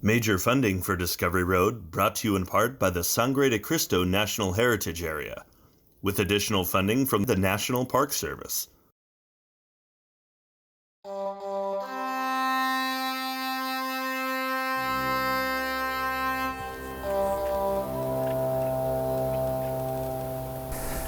Major funding for Discovery Road brought to you in part by the Sangre de Cristo National Heritage Area, with additional funding from the National Park Service.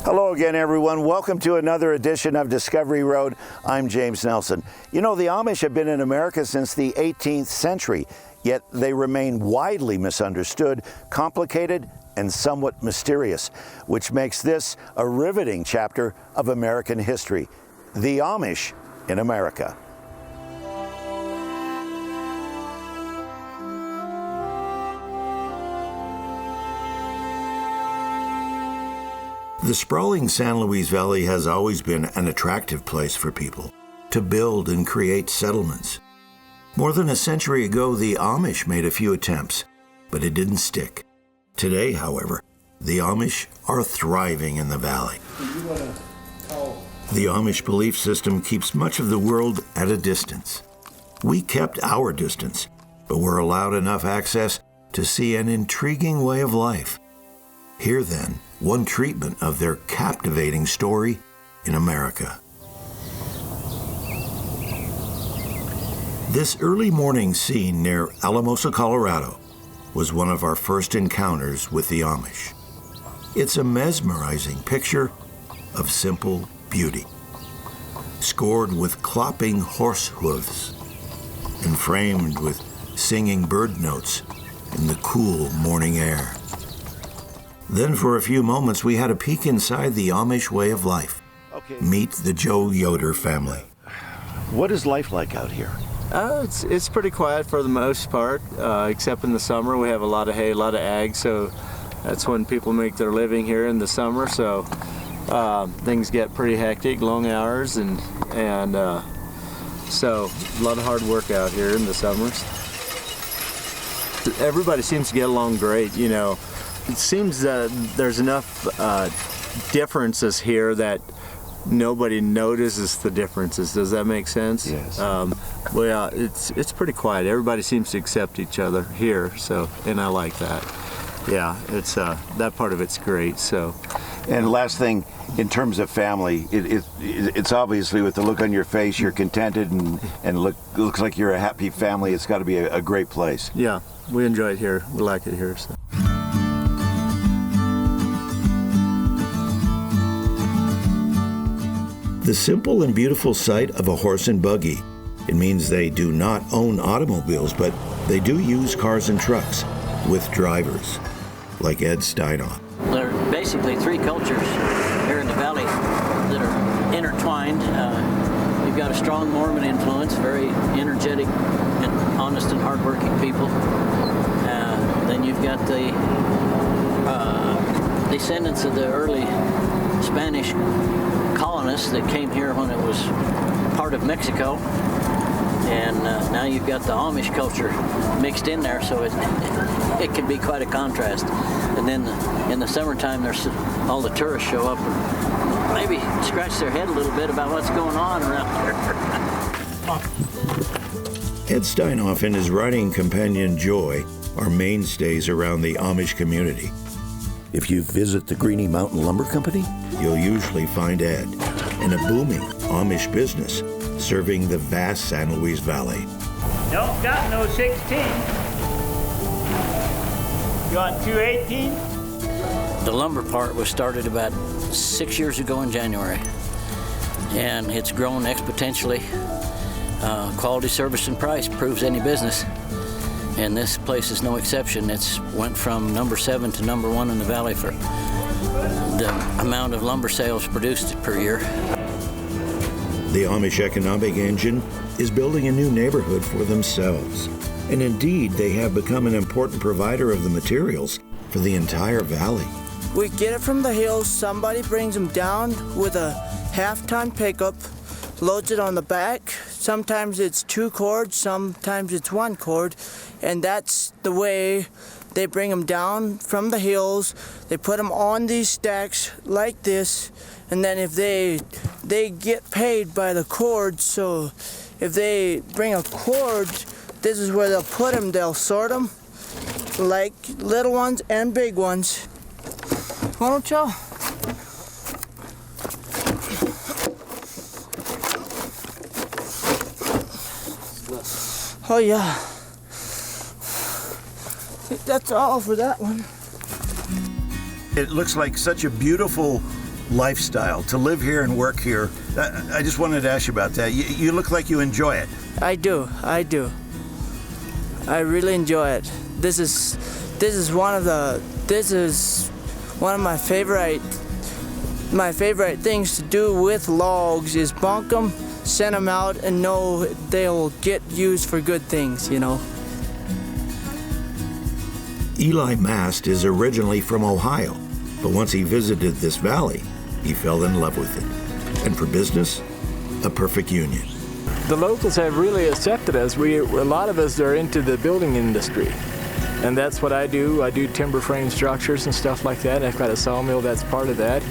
Hello again, everyone. Welcome to another edition of Discovery Road. I'm James Nelson. You know, the Amish have been in America since the 18th century, yet they remain widely misunderstood, complicated, and somewhat mysterious, which makes this a riveting chapter of American history. The Amish in America. The sprawling San Luis Valley has always been an attractive place for people to build and create settlements. More than a century ago, the Amish made a few attempts, but it didn't stick. Today, however, the Amish are thriving in the valley. The Amish belief system keeps much of the world at a distance. We kept our distance, but were allowed enough access to see an intriguing way of life. Here, then, one treatment of their captivating story in America. This early morning scene near Alamosa, Colorado, was one of our first encounters with the Amish. It's a mesmerizing picture of simple beauty, scored with clopping horse hooves and framed with singing bird notes in the cool morning air. Then for a few moments, we had a peek inside the Amish way of life. Okay. Meet the Joe Yoder family. What is life like out here? It's pretty quiet for the most part, except in the summer. We have a lot of hay, a lot of ag, so that's when people make their living here in the summer. So things get pretty hectic, long hours, and so a lot of hard work out here in the summers. Everybody seems to get along great, you know. It seems that there's enough differences here that nobody notices the differences. Does that make sense? Yes. Well, yeah, it's pretty quiet. Everybody seems to accept each other here, so, and I like that. Yeah, it's that part of it's great. So. And last thing, in terms of family, it's obviously with the look on your face, you're contented and looks like you're a happy family. It's got to be a great place. Yeah, we enjoy it here. We like it here. So. The simple and beautiful sight of a horse and buggy. It means they do not own automobiles, but they do use cars and trucks with drivers, like Ed Steinoff. There are basically three cultures here in the valley that are intertwined. You've got a strong Mormon influence, very energetic and honest and hardworking people. Then you've got the descendants of the early Spanish colonists that came here when it was part of Mexico, and now you've got the Amish culture mixed in there, so it can be quite a contrast. And then in the summertime, there's all the tourists show up and maybe scratch their head a little bit about what's going on around here. Ed Steinoff and his riding companion Joy are mainstays around the Amish community. If you visit the Greeny Mountain Lumber Company, you'll usually find Ed in a booming Amish business serving the vast San Luis Valley. Don't got no 16. You want 218? The lumber part was started about 6 years ago in January, and it's grown exponentially. Quality, service, and price proves any business. And this place is no exception. It's went from number 7 to number 1 in the valley for the amount of lumber sales produced per year. The Amish economic engine is building a new neighborhood for themselves. And indeed, they have become an important provider of the materials for the entire valley. We get it from the hills. Somebody brings them down with a half-ton pickup, loads it on the back. Sometimes it's 2 cords, sometimes it's 1 cord, and that's the way they bring them down from the hills. They put them on these stacks like this, and then if they get paid by the cord. So if they bring a cord This is where they'll put them. They'll sort them, like little ones and big ones. Why don't y'all? Oh yeah. I think that's all for that one. It looks like such a beautiful lifestyle to live here and work here. I just wanted to ask you about that. You look like you enjoy it. I do. I really enjoy it. This is one of my favorite things to do with logs is bunk them, send them out, and know they'll get used for good things, you know. Eli Mast is originally from Ohio, but once he visited this valley, he fell in love with it. And for business, a perfect union. The locals have really accepted us. A lot of us are into the building industry, and that's what I do. I do timber frame structures and stuff like that. I've got a sawmill that's part of that.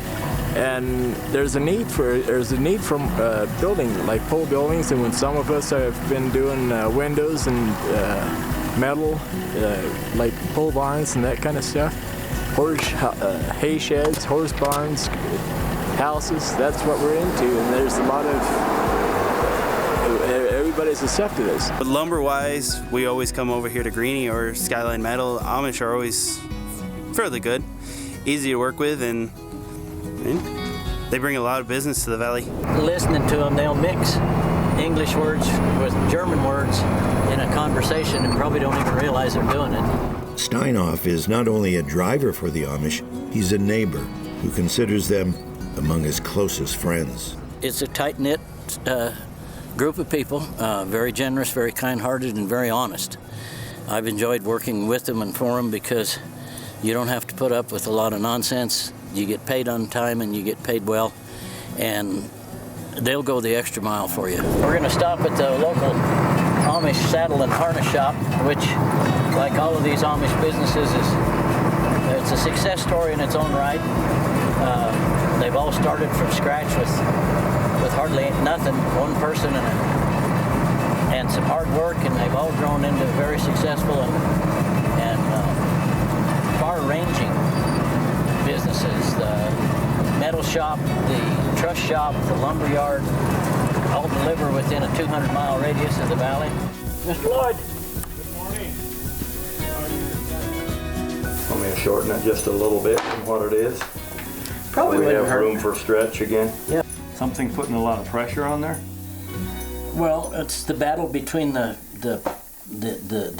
And there's a need for building, like pole buildings, and when some of us have been doing windows and metal, like pole barns and that kind of stuff, hay sheds, horse barns, houses, that's what we're into, and there's a lot of, everybody's accepted us. But lumber-wise, we always come over here to Greenie or Skyline Metal. Amish are always fairly good, easy to work with, and they bring a lot of business to the valley. Listening to them, they'll mix English words with German words in a conversation and probably don't even realize they're doing it. Steinhoff is not only a driver for the Amish, he's a neighbor who considers them among his closest friends. It's a tight-knit group of people, very generous, very kind-hearted, and very honest. I've enjoyed working with them and for them because you don't have to put up with a lot of nonsense. You get paid on time and you get paid well, and they'll go the extra mile for you. We're going to stop at the local Amish saddle and harness shop, which, like all of these Amish businesses, it's a success story in its own right. They've all started from scratch with hardly nothing, one person and some hard work, and they've all grown into very successful and far-ranging businesses. The metal shop, the truss shop, the lumber yard, all deliver within a 200-mile radius of the valley. Mr. Lloyd. Good morning. I'm going to shorten it just a little bit from what it is. Probably we wouldn't have hurt. room for stretch again. Yeah. Something putting a lot of pressure on there? Well, it's the battle between the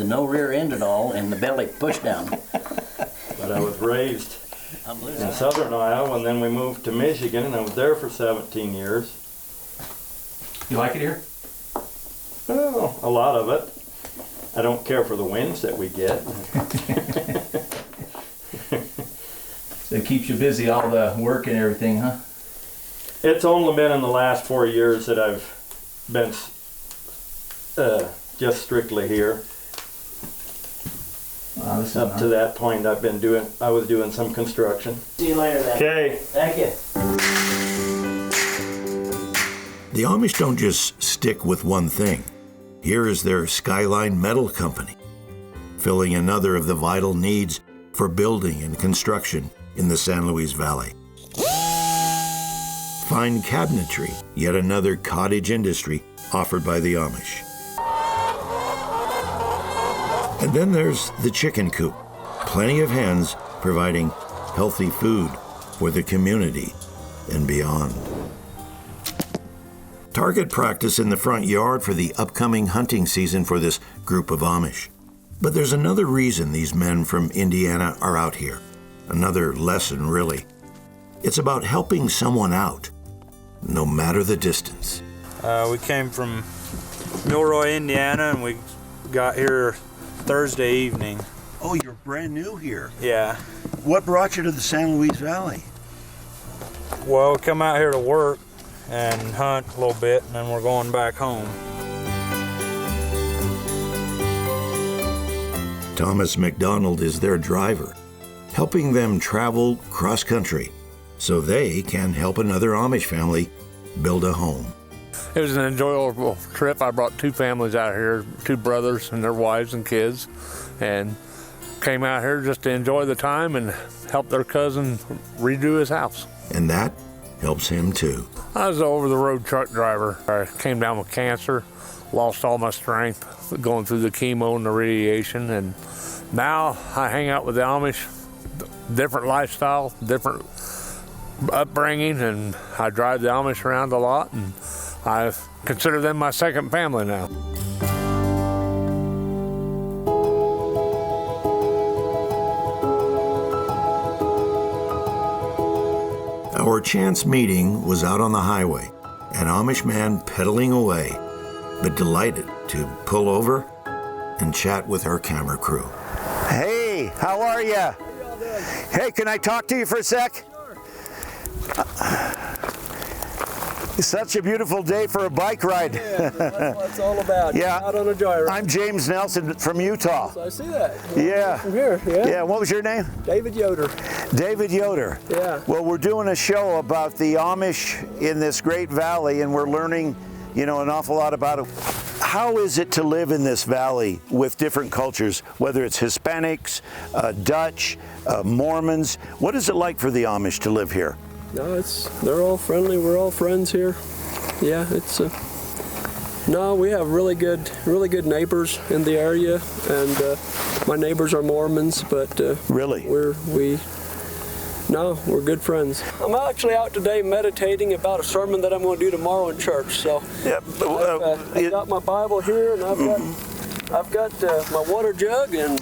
no rear end at all and the belly push down. But I was raised in southern Iowa, and then we moved to Michigan, and I was there for 17 years. You like it here? Well, a lot of it. I don't care for the winds that we get. So it keeps you busy, all the work and everything, huh? It's only been in the last 4 years that I've been just strictly here. Up to that point, I was doing some construction. See you later then. Okay. Thank you. The Amish don't just stick with one thing. Here is their Skyline Metal Company, filling another of the vital needs for building and construction in the San Luis Valley. Fine cabinetry, yet another cottage industry offered by the Amish. And then there's the chicken coop. Plenty of hens providing healthy food for the community and beyond. Target practice in the front yard for the upcoming hunting season for this group of Amish. But there's another reason these men from Indiana are out here. Another lesson, really. It's about helping someone out, no matter the distance. We came from Milroy, Indiana, and we got here Thursday evening. Oh, you're brand new here. Yeah. What brought you to the San Luis Valley? Well, we come out here to work and hunt a little bit, and then we're going back home. Thomas McDonald is their driver, helping them travel cross-country so they can help another Amish family build a home. It was an enjoyable trip. I brought 2 families out here, 2 brothers and their wives and kids, and came out here just to enjoy the time and help their cousin redo his house. And that helps him too. I was an over-the-road truck driver. I came down with cancer, lost all my strength going through the chemo and the radiation, and now I hang out with the Amish, different lifestyle, different upbringing, and I drive the Amish around a lot, and I consider them my second family now. Our chance meeting was out on the highway, an Amish man pedaling away, but delighted to pull over and chat with our camera crew. Hey, how are you? How y'all doing? Hey, can I talk to you for a sec? It's such a beautiful day for a bike ride. Yeah, that's what it's all about. Yeah. Out on a joyride. I'm James Nelson from Utah. So I see that. Yeah. From here, yeah. Yeah, what was your name? David Yoder. David Yoder. Yeah. Well, we're doing a show about the Amish in this great valley, and we're learning, an awful lot about it. How is it to live in this valley with different cultures, whether it's Hispanics, Dutch, Mormons? What is it like for the Amish to live here? No, they're all friendly. We're all friends here. Yeah, no, we have really good neighbors in the area, and my neighbors are Mormons, but really, we're good friends. I'm actually out today meditating about a sermon that I'm going to do tomorrow in church. So yeah, I've got my Bible here, and I've got my water jug, and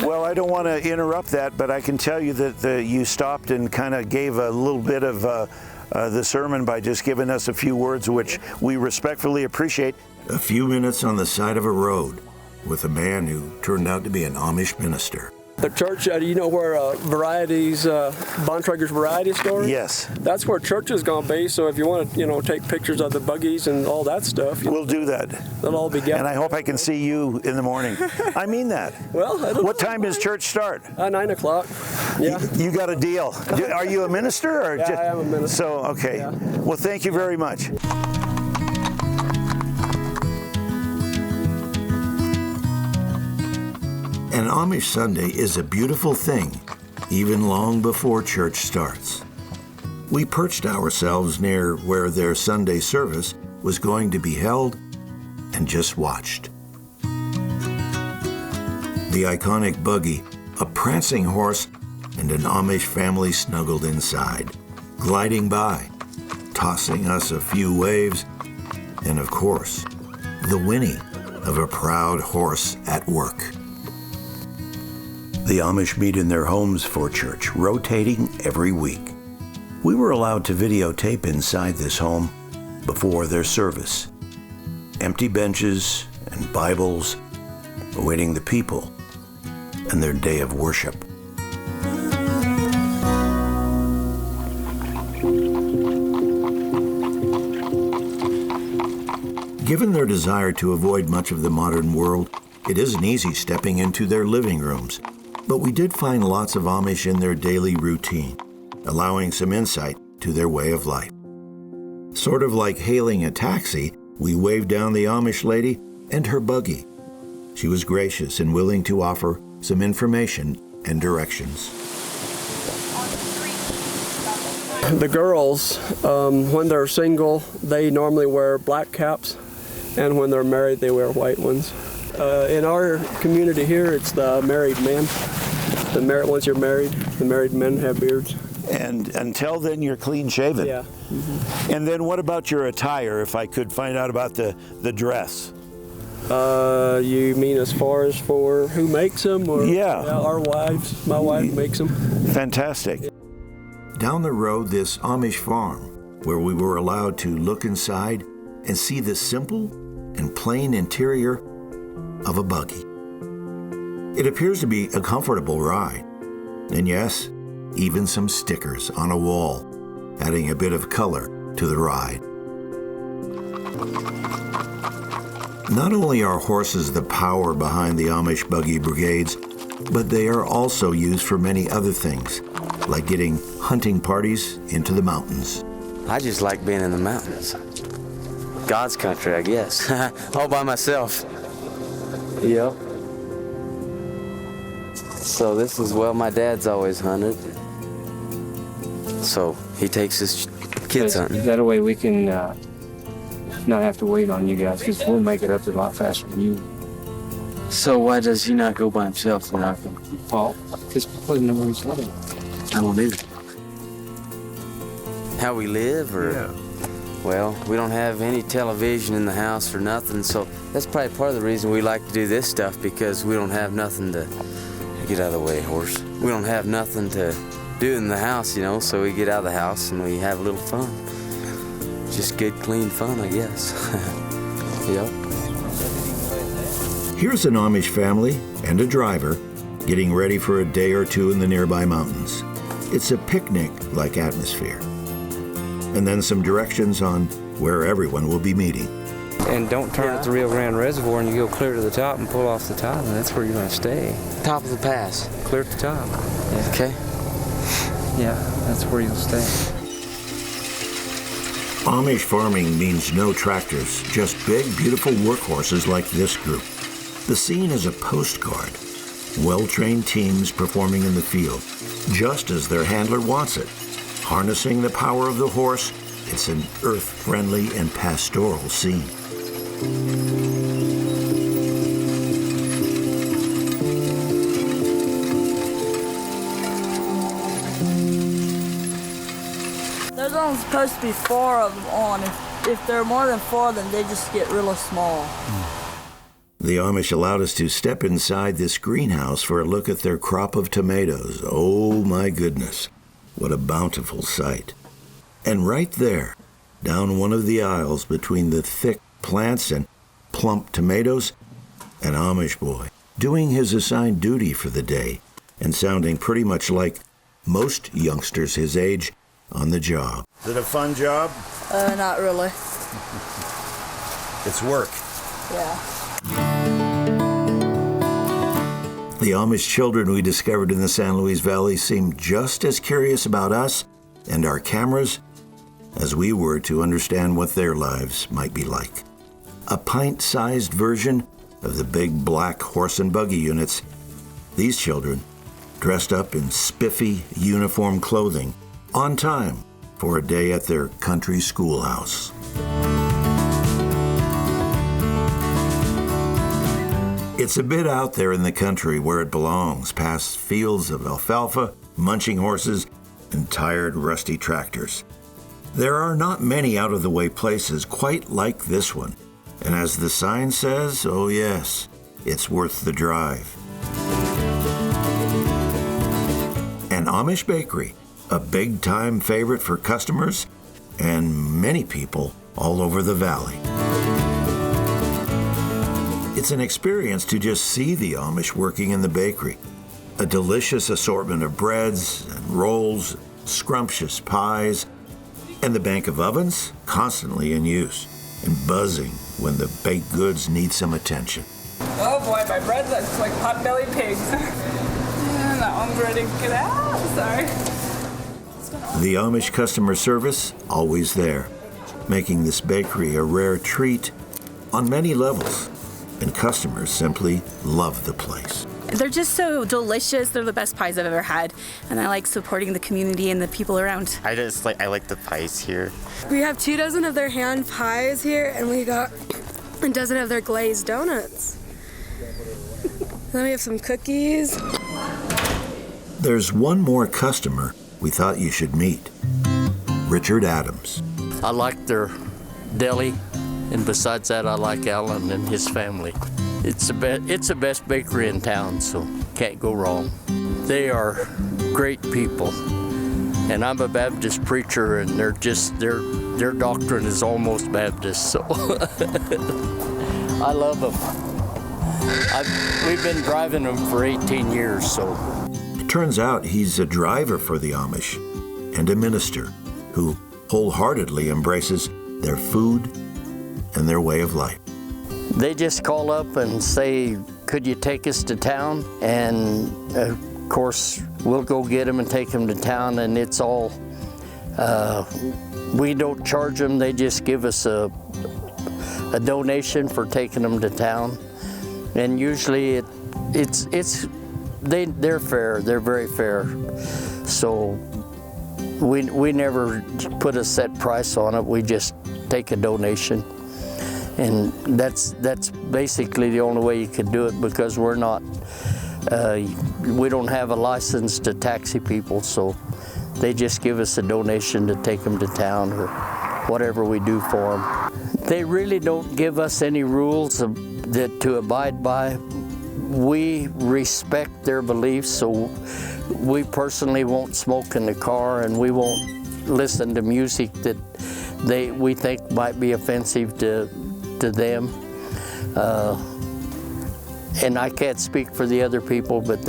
well, I don't want to interrupt that, but I can tell you that you stopped and kind of gave a little bit of the sermon by just giving us a few words, which we respectfully appreciate. A few minutes on the side of a road with a man who turned out to be an Amish minister. The church, you know where Varieties, Bontrager's Variety Store? Yes. That's where church is going to be, so if you want to, take pictures of the buggies and all that stuff. We'll do that. They'll all be gathered. And I hope I can see you in the morning. I mean that. Well, what time does church start? 9 o'clock. Yeah. You got a deal. Are you a minister? Or yeah, I am a minister. So, okay. Yeah. Well, thank you very much. An Amish Sunday is a beautiful thing, even long before church starts. We perched ourselves near where their Sunday service was going to be held and just watched. The iconic buggy, a prancing horse, and an Amish family snuggled inside, gliding by, tossing us a few waves, and of course, the whinny of a proud horse at work. The Amish meet in their homes for church, rotating every week. We were allowed to videotape inside this home before their service. Empty benches and Bibles awaiting the people and their day of worship. Given their desire to avoid much of the modern world, it isn't easy stepping into their living rooms. But we did find lots of Amish in their daily routine, allowing some insight to their way of life. Sort of like hailing a taxi, we waved down the Amish lady and her buggy. She was gracious and willing to offer some information and directions. The girls, when they're single, they normally wear black caps, and when they're married, they wear white ones. In our community here, it's the married men. Once you're married, the married men have beards. And until then, you're clean shaven. Yeah. Mm-hmm. And then what about your attire, if I could find out about the dress? You mean as far as for who makes them? Or, yeah. Our wives. My wife makes them. Fantastic. Down the road, this Amish farm, where we were allowed to look inside and see the simple and plain interior of a buggy. It appears to be a comfortable ride. And yes, even some stickers on a wall, adding a bit of color to the ride. Not only are horses the power behind the Amish buggy brigades, but they are also used for many other things, like getting hunting parties into the mountains. I just like being in the mountains. God's country, I guess. All by myself. Yep. So this is, well, my dad's always hunted. So he takes his kids hunting. That way we can not have to wait on you guys, because we'll make it up a lot faster than you. So why does he not go by himself when I can? Well, because people know where he's living. I don't either. How we live, or? Yeah. Well, we don't have any television in the house or nothing, so that's probably part of the reason we like to do this stuff, because we don't have nothing to... Get out of the way, horse. We don't have nothing to do in the house, you know, so we get out of the house and we have a little fun. Just good, clean fun, I guess. Yep. Here's an Amish family and a driver getting ready for a day or two in the nearby mountains. It's a picnic-like atmosphere. And then some directions on where everyone will be meeting. And don't turn at the Rio Grande Reservoir, and you go clear to the top and pull off the top, and that's where you're going to stay. Top of the pass. Clear at the top. Yeah. Okay. Yeah, that's where you'll stay. Amish farming means no tractors, just big, beautiful workhorses like this group. The scene is a postcard. Well-trained teams performing in the field, just as their handler wants it. Harnessing the power of the horse, it's an earth-friendly and pastoral scene. There's only supposed to be 4 of them on. If there are more than 4 of them, they just get really small. The Amish allowed us to step inside this greenhouse for a look at their crop of tomatoes. Oh my goodness, what a bountiful sight. And right there, down one of the aisles between the thick plants and plump tomatoes, an Amish boy doing his assigned duty for the day and sounding pretty much like most youngsters his age on the job. Is it a fun job? Not really. It's work. Yeah. The Amish children we discovered in the San Luis Valley seemed just as curious about us and our cameras as we were to understand what their lives might be like. A pint-sized version of the big black horse and buggy units, these children dressed up in spiffy uniform clothing, on time for a day at their country schoolhouse. It's a bit out there in the country where it belongs, past fields of alfalfa, munching horses, and tired, rusty tractors. There are not many out-of-the-way places quite like this one, and as the sign says, oh yes, it's worth the drive. An Amish bakery, a big-time favorite for customers and many people all over the valley. It's an experience to just see the Amish working in the bakery. A delicious assortment of breads and rolls, scrumptious pies, and the bank of ovens constantly in use and buzzing when the baked goods need some attention. Oh boy, my bread looks like pot-bellied pigs. That one's ready to get out. Sorry. The Amish customer service, always there, making this bakery a rare treat on many levels, and customers simply love the place. They're just so delicious. They're the best pies I've ever had, and I like supporting the community and the people around. I like the pies here. We have 2 dozen of their hand pies here, and we got a dozen of their glazed donuts. Then we have some cookies. There's one more customer we thought you should meet. Richard Adams. I like their deli, and besides that, I like Alan and his family. It's the best bakery in town, so can't go wrong. They are great people, and I'm a Baptist preacher, and their doctrine is almost Baptist, so I love them. We've been driving them for 18 years, so. It turns out he's a driver for the Amish and a minister who wholeheartedly embraces their food and their way of life. They just call up and say, could you take us to town? And of course, we'll go get them and take them to town, and it's all, we don't charge them, they just give us a a donation for taking them to town, and usually they're fair. They're very fair. So we never put a set price on it. We just take a donation, and that's basically the only way you could do it, because we're not we don't have a license to taxi people, so they just give us a donation to take them to town or whatever we do for them. They really don't give us any rules to abide by. We respect their beliefs, so we personally won't smoke in the car, and we won't listen to music that we think might be offensive to them. And I can't speak for the other people, but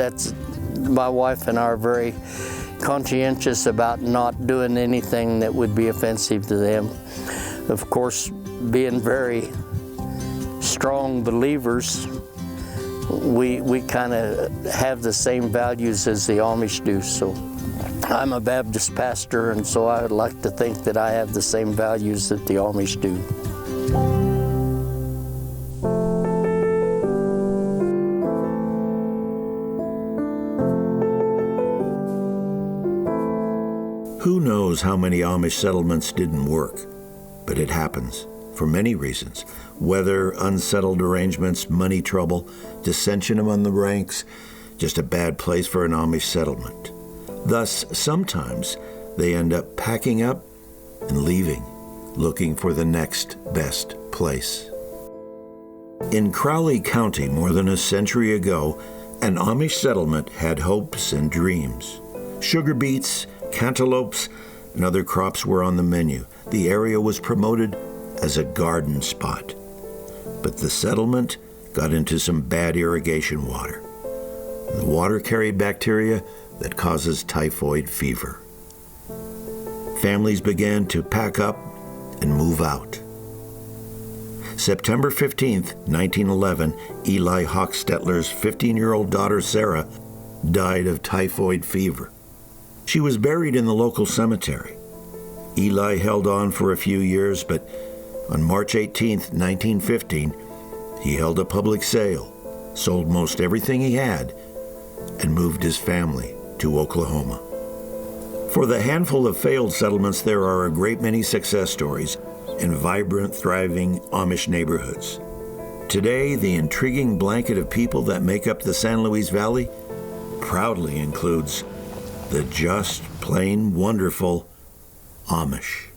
my wife and I are very conscientious about not doing anything that would be offensive to them. Of course, being very strong believers, we kind of have the same values as the Amish do. So I'm a Baptist pastor, and so I would like to think that I have the same values that the Amish do. Who knows how many Amish settlements didn't work, but it happens for many reasons. Weather, unsettled arrangements, money trouble, dissension among the ranks, just a bad place for an Amish settlement. Thus, sometimes they end up packing up and leaving, looking for the next best place. In Crowley County, more than a century ago, an Amish settlement had hopes and dreams. Sugar beets, cantaloupes, and other crops were on the menu. The area was promoted as a garden spot. But the settlement got into some bad irrigation water. The water carried bacteria that causes typhoid fever. Families began to pack up and move out. September 15th, 1911, Eli Hochstetler's 15-year-old daughter Sarah died of typhoid fever. She was buried in the local cemetery. Eli held on for a few years, but on March 18th, 1915, he held a public sale, sold most everything he had, and moved his family to Oklahoma. For the handful of failed settlements, there are a great many success stories in vibrant, thriving Amish neighborhoods. Today, the intriguing blanket of people that make up the San Luis Valley proudly includes the just plain wonderful Amish.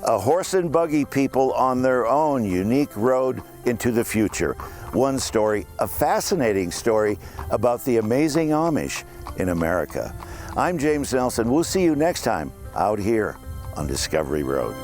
A horse and buggy people on their own unique road into the future. One story, a fascinating story about the amazing Amish in America. I'm James Nelson. We'll see you next time out here on Discovery Road.